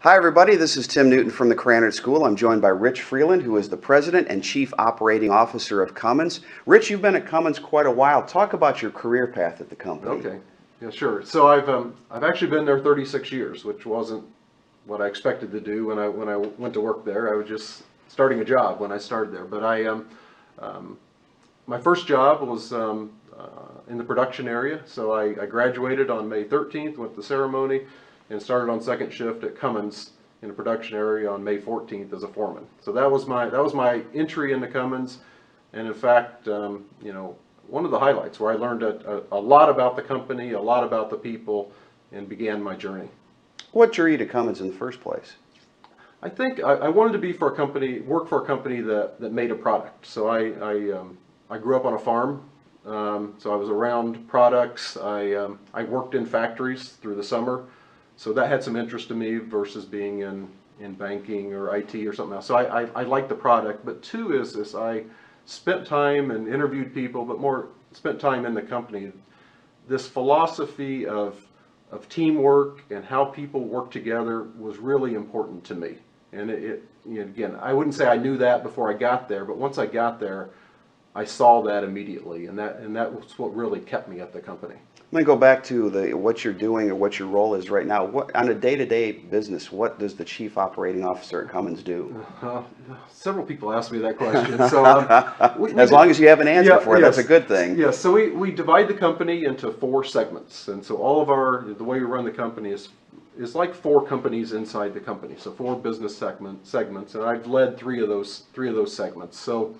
Hi everybody, this is Tim Newton from the Cranard School. I'm joined by Rich Freeland, who is the President and Chief Operating Officer of Cummins. Rich, you've been at Cummins quite a while. Talk about your career path at the company. Okay, yeah, sure. So I've actually been there 36 years, which wasn't what I expected to do when I went to work there. I was just starting a job when I started there. But my first job was in the production area. So I graduated on May 13th, went to the ceremony, and started on second shift at Cummins in the production area on May 14th as a foreman. So that was my entry into Cummins, and in fact, one of the highlights where I learned a lot about the company, a lot about the people, and began my journey. What drew you to Cummins in the first place? I think I wanted to work for a company that made a product. So I grew up on a farm, so I was around products. I worked in factories through the summer. So that had some interest to me versus being in banking or IT or something else. So I like the product, but two is this, I spent time and interviewed people, but more spent time in the company. This philosophy of teamwork and how people work together was really important to me. And again, I wouldn't say I knew that before I got there, but once I got there, I saw that immediately, and that was what really kept me at the company. Let me go back to what you're doing or what your role is right now. On a day-to-day business, what does the Chief Operating Officer at Cummins do? Several people ask me that question. So as long as you have an answer for it, yes, that's a good thing. Yes, so we divide the company into 4 segments, and so the way we run the company is like 4 companies inside the company, so 4 business segments, and I've led 3 of those segments. So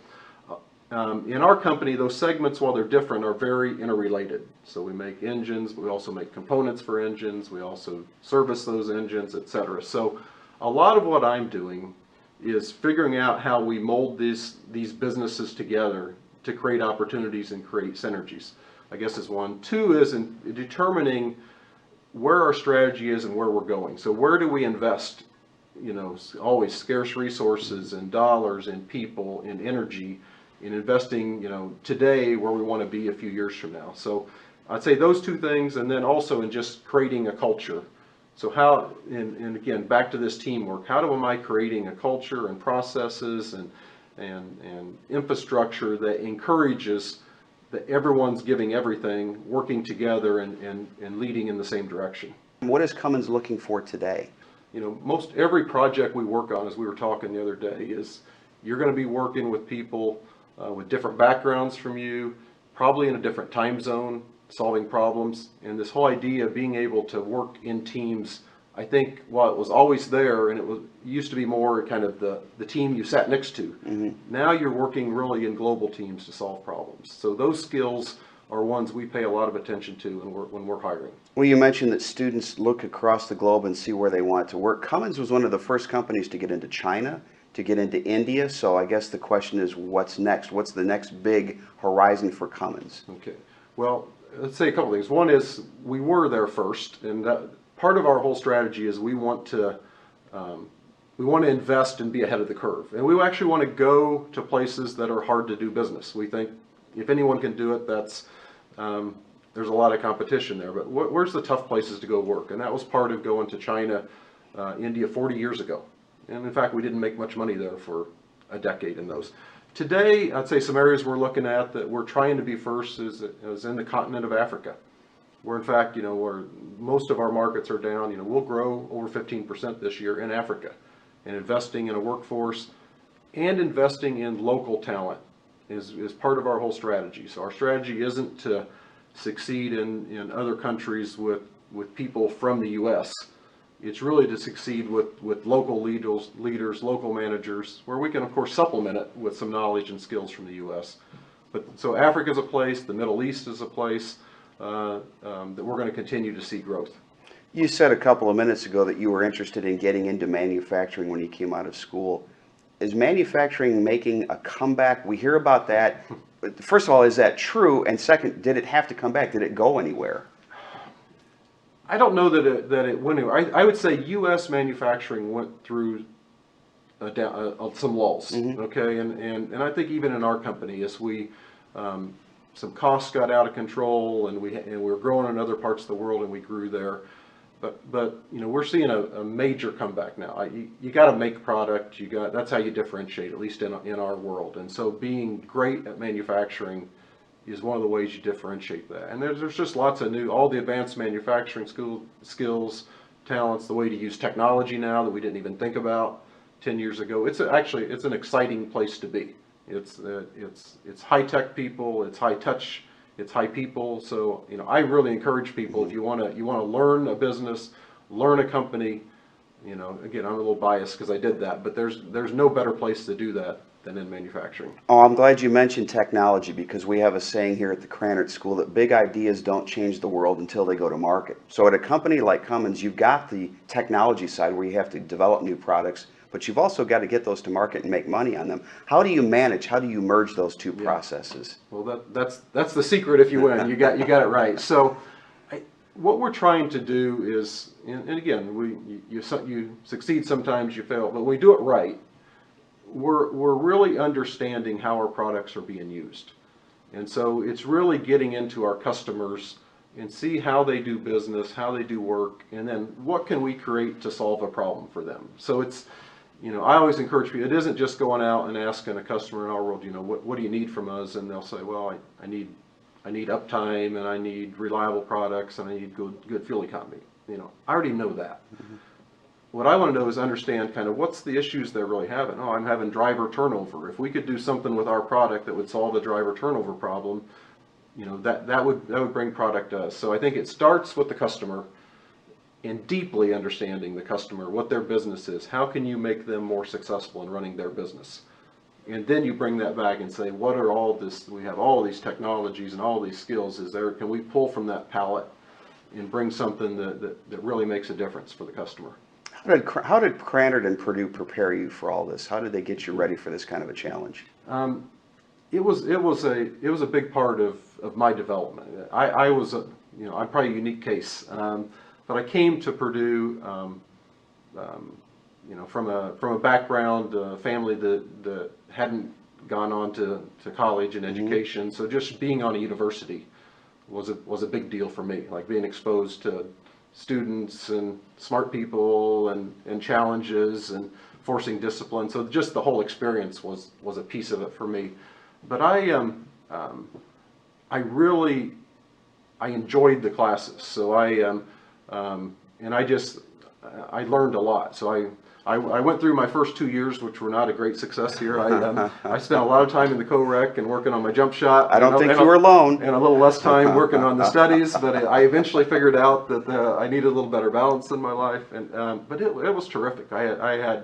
in our company, those segments, while they're different, are very interrelated. So we make engines, but we also make components for engines, we also service those engines, etc. So a lot of what I'm doing is figuring out how we mold these businesses together to create opportunities and create synergies, I guess is one. 2 is in determining where our strategy is and where we're going. So where do we invest, always scarce resources and dollars and people and energy in investing, today where we want to be a few years from now. So I'd say those 2 things, and then also in just creating a culture. So how, and again, back to this teamwork, how am I creating a culture and processes and infrastructure that encourages that everyone's giving everything, working together and leading in the same direction. What is Cummins looking for today? Most every project we work on, as we were talking the other day, is you're going to be working with people with different backgrounds from you, probably in a different time zone, solving problems. And this whole idea of being able to work in teams, I think, while it was always there, and it used to be more kind of the team you sat next to. Mm-hmm. Now you're working really in global teams to solve problems. So those skills are ones we pay a lot of attention to when we're hiring. Well, you mentioned that students look across the globe and see where they want to work. Cummins was one of the first companies to get into China, to get into India. So I guess the question is, what's next? What's the next big horizon for Cummins? Okay. Well, let's say a couple things. One is we were there first, and part of our whole strategy is we want to invest and be ahead of the curve, and we actually want to go to places that are hard to do business. We think if anyone can do it, there's a lot of competition there. But where's the tough places to go work? And that was part of going to China, India 40 years ago. And in fact, we didn't make much money there for a decade in those. Today, I'd say some areas we're looking at that we're trying to be first is in the continent of Africa, where in fact, where most of our markets are down. We'll grow over 15% this year in Africa, and investing in a workforce and investing in local talent is part of our whole strategy. So our strategy isn't to succeed in other countries with people from the U.S. It's really to succeed with local leaders, local managers, where we can, of course, supplement it with some knowledge and skills from the U.S. But so Africa is a place, the Middle East is a place that we're going to continue to see growth. You said a couple of minutes ago that you were interested in getting into manufacturing when you came out of school. Is manufacturing making a comeback? We hear about that. First of all, is that true? And second, did it have to come back? Did it go anywhere? I don't know that it went anywhere. I would say U.S. manufacturing went through some lulls. Mm-hmm. Okay, and I think even in our company, as some costs got out of control, and we were growing in other parts of the world, and we grew there. But you know, we're seeing a major comeback now. You got to make product. That's how you differentiate, at least in our world. And so being great at manufacturing is one of the ways you differentiate that. And there's just lots of all the advanced manufacturing skills, talents, the way to use technology now that we didn't even think about 10 years ago. It's an exciting place to be. It's high tech people, it's high touch, it's high people. So you know, I really encourage people, if you want to learn a business, learn a company. You know, again, I'm a little biased because I did that, but there's no better place to do that than in manufacturing. Oh, I'm glad you mentioned technology, because we have a saying here at the Krannert School that big ideas don't change the world until they go to market. So at a company like Cummins, you've got the technology side where you have to develop new products, but you've also got to get those to market and make money on them. How do you merge those two processes? Well, that's the secret. If you win, you got it right. So what we're trying to do is, and again, you succeed sometimes, you fail, but when we do it right, we're really understanding how our products are being used. And so it's really getting into our customers and see how they do business, how they do work, and then what can we create to solve a problem for them. So it's, you know, I always encourage people, it isn't just going out and asking a customer in our world, you know, what do you need from us? And they'll say, well, I need uptime, and I need reliable products, and I need good fuel economy. You know, I already know that. Mm-hmm. What I want to know is understand kind of what's the issues they're really having. Oh, I'm having driver turnover. If we could do something with our product that would solve the driver turnover problem, you know, that would bring product to us. So I think it starts with the customer and deeply understanding the customer, what their business is. How can you make them more successful in running their business? And then you bring that back and say, what are all this? We have all these technologies and all these skills. Can we pull from that palette and bring something that really makes a difference for the customer? How did Krannert and Purdue prepare you for all this? How did they get you ready for this kind of a challenge? It was a big part of my development. I was I'm probably a unique case, but I came to Purdue from a background family that hadn't gone on to college and education. So just being on a university was a big deal for me. Like being exposed to students and smart people and challenges and forcing discipline. So just the whole experience was a piece of it for me. But I enjoyed the classes. So I learned a lot. So I went through my first 2 years, which were not a great success here. I spent a lot of time in the co-rec and working on my jump shot. I don't think you were alone. And a little less time working on the studies, but I eventually figured out that I needed a little better balance in my life. And but it was terrific. I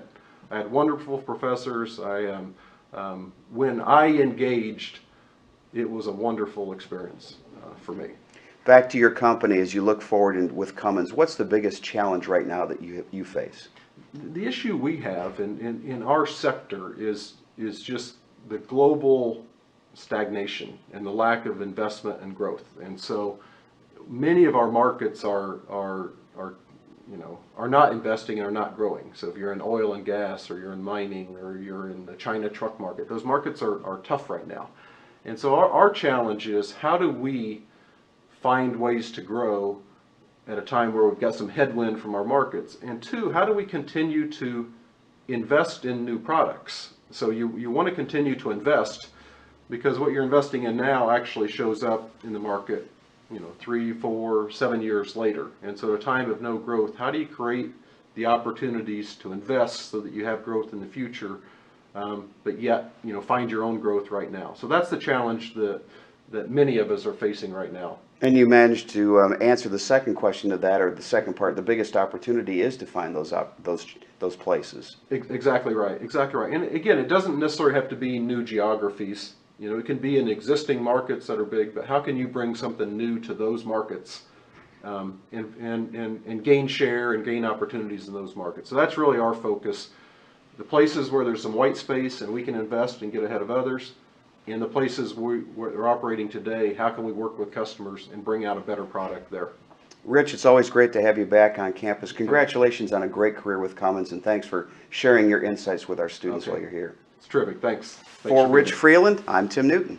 had wonderful professors. When I engaged, it was a wonderful experience for me. Back to your company, as you look forward with Cummins, what's the biggest challenge right now that you face? The issue we have in our sector is just the global stagnation and the lack of investment and growth. And so many of our markets are not investing and are not growing. So if you're in oil and gas, or you're in mining, or you're in the China truck market, those markets are tough right now. And so our challenge is, how do we find ways to grow at a time where we've got some headwind from our markets? And two, how do we continue to invest in new products? So you want to continue to invest, because what you're investing in now actually shows up in the market, 3, 4, 7 years later. And so at a time of no growth, how do you create the opportunities to invest so that you have growth in the future, but yet find your own growth right now? So that's the challenge that many of us are facing right now. And you managed to answer the second question of that, or the second part. The biggest opportunity is to find those places. Exactly right. Exactly right. And again, it doesn't necessarily have to be new geographies. It can be in existing markets that are big, but how can you bring something new to those markets and gain share and gain opportunities in those markets? So that's really our focus. The places where there's some white space and we can invest and get ahead of others. In the places we're operating today, how can we work with customers and bring out a better product there? Rich, it's always great to have you back on campus. Congratulations on a great career with Cummins, and thanks for sharing your insights with our students while you're here. It's terrific. Thanks. For Rich Freeland, I'm Tim Newton.